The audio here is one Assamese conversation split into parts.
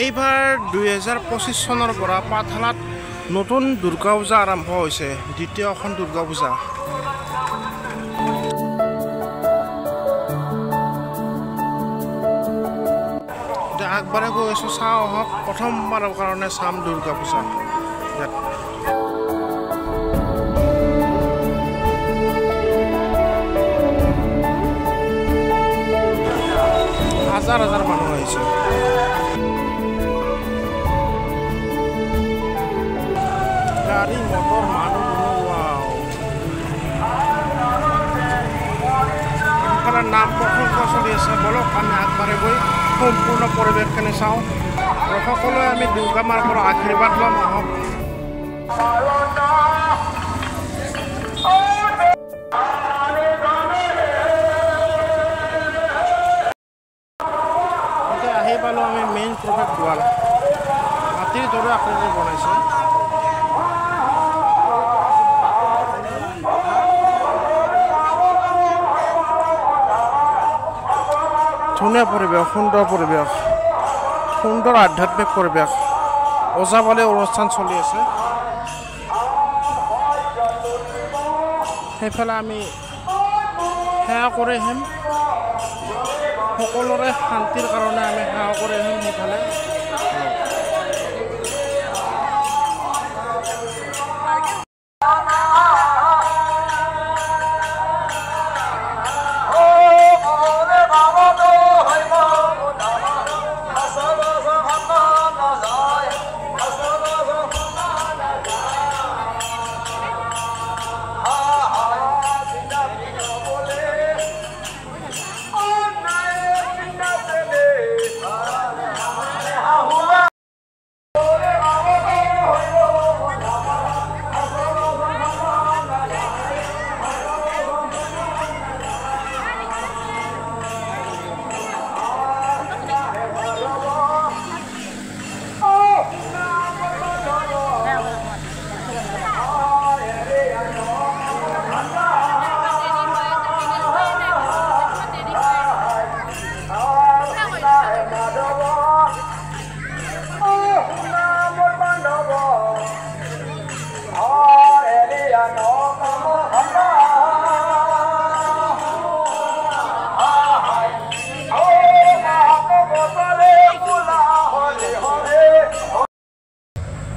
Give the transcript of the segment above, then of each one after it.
এইবাৰ 2025 চনৰ পৰা পাঠশালাত নতুন দুৰ্গা পূজা আৰম্ভ হৈছে দ্বিতীয়খন দুৰ্গা পূজা আগবাৰে গৈ আছো চাওঁ হওক প্ৰথমবাৰৰ কাৰণে চাম দুৰ্গা পূজা হাজাৰ হাজাৰ মানুহ আহিছে গাড়ী মটৰ মানুহ নাম প্ৰসংগ চলি আছে বলক আমি আগবাঢ়ি গৈ সম্পূৰ্ণ পৰিৱেশখিনি চাওঁ আৰু সকলোৱে আমি দুৰ্গা মাৰ পৰা আশীৰ্বাদ ল'ম আহক আহি পালোঁ আমি মেইন প্ৰৱেশ দুৱাৰ হাতীৰ দৰে আকৃতি বনাইছে ধুনীয়া পৰিৱেশ সুন্দৰ আধ্যাত্মিক পৰিৱেশ ওজাপালি অনুষ্ঠান চলি আছে সেইফালে আমি সেৱা কৰি আহিম সকলোৰে শান্তিৰ কাৰণে আমি সেৱা কৰি আহিম সেইফালে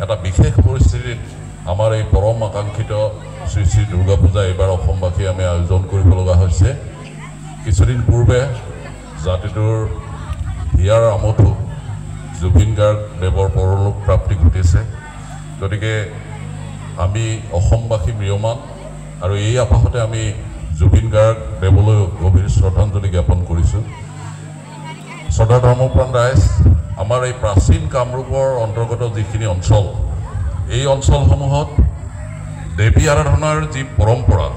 এটা বিশেষ পৰিস্থিতিত আমাৰ এই পৰম আকাংক্ষিত শ্ৰী শ্ৰী দুৰ্গা পূজা এইবাৰ অসমবাসী আমি আয়োজন কৰিব লগা হৈছে কিছুদিন পূৰ্বে জাতিটোৰ হিয়াৰ আমঠু জুবিন গাৰ্গ দেৱৰ পৰলোক প্ৰাপ্তি ঘটিছে গতিকে আমি অসমবাসী ম্ৰিয়মান আৰু এই আপাহতে আমি জুবিন গাৰ্গ দেৱলৈ গভীৰ শ্ৰদ্ধাঞ্জলি জ্ঞাপন কৰিছোঁ শ্ৰদ্ধা ধৰ্মপ্ৰাণ ৰাইজ আমাৰ এই প্ৰাচীন কামৰূপৰ অন্তৰ্গত যিখিনি অঞ্চল এই অঞ্চলসমূহত দেৱী আৰাধনাৰ যি পৰম্পৰা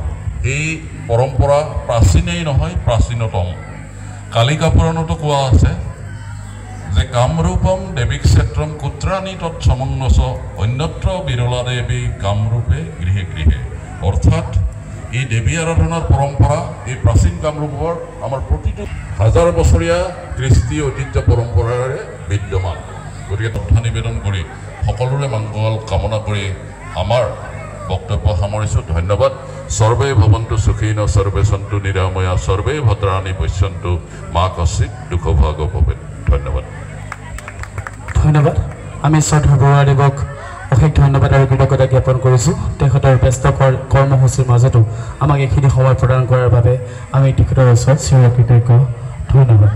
এই পৰম্পৰা প্ৰাচীনেই নহয় প্ৰাচীনতম কালিকা পুৰাণতো কোৱা আছে যে কামৰূপম দেৱীক ক্ষেত্ৰম কুত্ৰাণী তৎসমন্বস অন্যত্ৰ বিৰলা দেৱী কামৰূপে গৃহে গৃহে অৰ্থাৎ এই দেৱী আৰাধনাৰ পৰম্পৰা এই প্ৰাচীন কামৰূপৰ আমাৰ প্ৰতিটো হাজাৰ বছৰীয়া কৃষ্টি ঐতিহ্য পৰম্পৰাৰে বিদ্যমান গতিকে তথ্য নিবেদন কৰি সকলোৰে মংগল কামনা কৰি আমাৰ বক্তব্য সামৰিছোঁ ধন্যবাদ সৰ্বে ভৱন্তু সুখীন সৰ্বে সন্তু নিৰাময়া সৰ্বে ভদ্ৰাণী পশ্যন্তু মা কশ্চিৎ দুঃখভাগ ভৱেৎ ধন্যবাদ আমি শ্ৰদ্ধা বৰুৱাদেৱক অশেষ ধন্যবাদ আৰু কৃতজ্ঞতা জ্ঞাপন কৰিছোঁ তেখেতৰ ব্যস্ত কৰ্মসূচীৰ মাজতো আমাক এইখিনি সময় প্ৰদান কৰাৰ বাবে আমি তেখেতৰ ওচৰত চিৰকৃতজ্ঞ ধন্যবাদ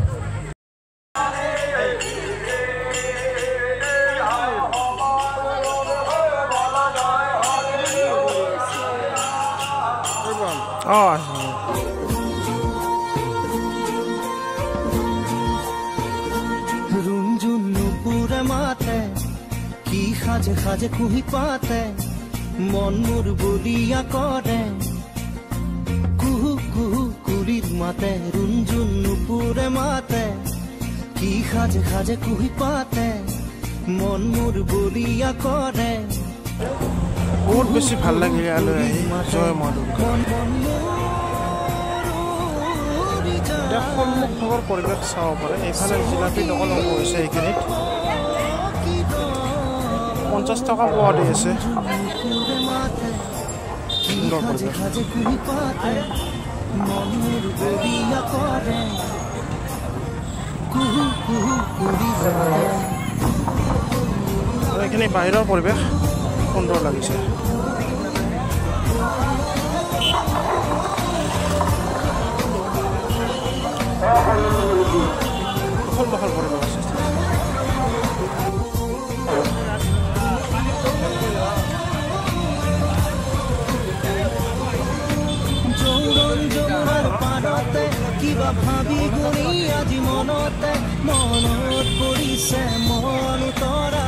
সাজে সাজে কুহি পাতে মন মোৰ বলিয়া কৰে কুহু কুহু কুলিৰ মাতে ৰুঞ্জুন নুপুৰে মাতে কি সাজে সাজে কুহি পাতে মন মোৰ বলিয়া কৰে বহুত বেছি ভাল লাগিল ইয়ালৈ আহি জয় মা দুৰ্গা সন্মুখ ভাগৰ পৰিৱেশ চাব পাৰে এইফালে জিলাপি দোকান হৈছে এইখিনিত 50 টকা পোৱা দি আছে নুপুৰে মাতে কি খাজে খাজে কুহি পাতে মনুৰ বলিয়া কৰে কুহু কুহু কুলি যায় এইখিনি বাহিৰৰ পৰিৱেশ সুন্দৰ লাগিছে বহল পৰিৱেশ আছে যৌৱন যৌৱনৰ পাৰতে কিবা ভাবি গুণি আজি মনতে মনত পৰিছে মন তৰা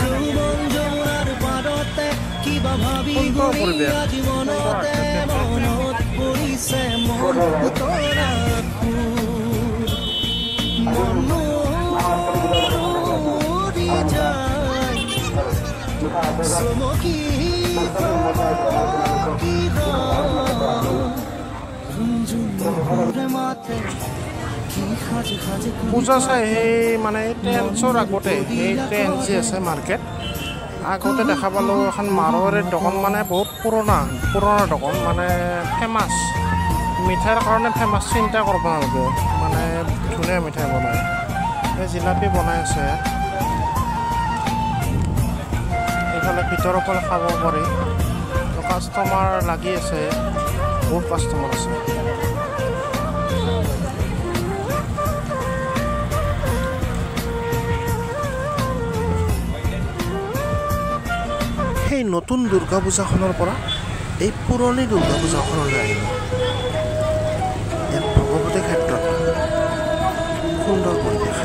যৌৱন যৌৱনৰ পাৰতে কিবা ভাবি গুণি আজি মনতে মনত পৰিছে মন তৰা মন উৰি যায় চমকি পূজা চাই সেই মানে ট্ৰেন্সৰ আগতে সেই ট্ৰেন্স যে আছে মাৰ্কেট আগতে দেখা পালোঁ এখন মাৰোৱাৰীৰ দোকান মানে বহুত পুৰণা দোকান মানে ফেমাছ মিঠাইৰ কাৰণে ফেমাছ চিন্তা কৰিব নালাগে মানে ধুনীয়া মিঠাই বনায় এই জিলাপি বনাই আছে এইফালে ভিতৰৰ পৰা খাব পাৰি কাষ্টমাৰ লাগি আছে বহুত কাষ্টমাৰ আছে সেই নতুন দুৰ্গা পূজাখনৰ পৰা এই পুৰণি দুৰ্গা পূজাখনলৈ আহিলোঁ ইয়াত ভগৱতী ক্ষেত্ৰত সুন্দৰ পৰিৱেশ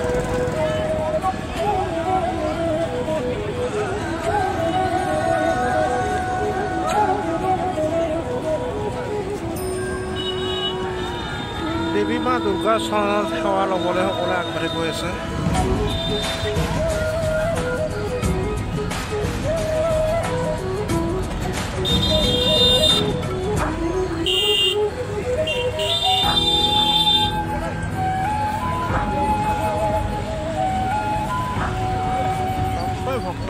দেৱী মা দুৰ্গাৰ চৰণত সেৱা ল'বলৈ সকলোৱে আগবাঢ়ি গৈ আছে ভক্ত